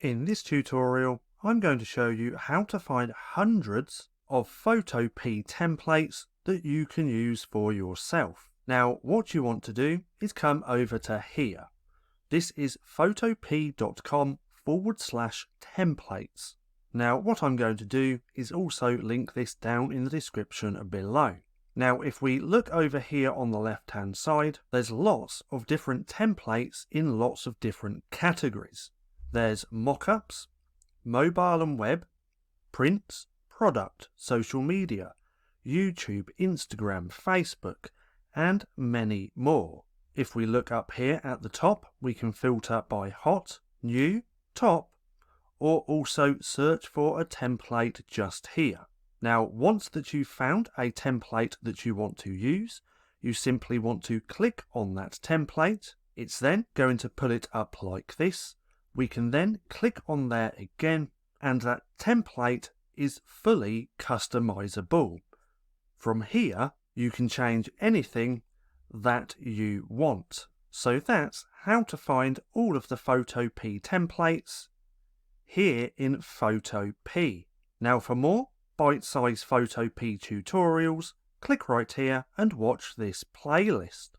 In this tutorial, I'm going to show you how to find hundreds of Photopea templates that you can use for yourself. Now, what you want to do is come over to here. This is photopea.com/templates. Now, what I'm going to do is also link this down in the description below. Now, if we look over here on the left-hand side, there's lots of different templates in lots of different categories. There's mockups, mobile and web, print, product, social media, YouTube, Instagram, Facebook, and many more. If we look up here at the top, we can filter by hot, new, top, or also search for a template just here. Now, once that you've found a template that you want to use, you simply want to click on that template. It's then going to pull it up like this. We can then click on there again, and that template is fully customizable. From here, you can change anything that you want. So that's how to find all of the Photopea templates here in Photopea. Now, for more bite-sized Photopea tutorials, click right here and watch this playlist.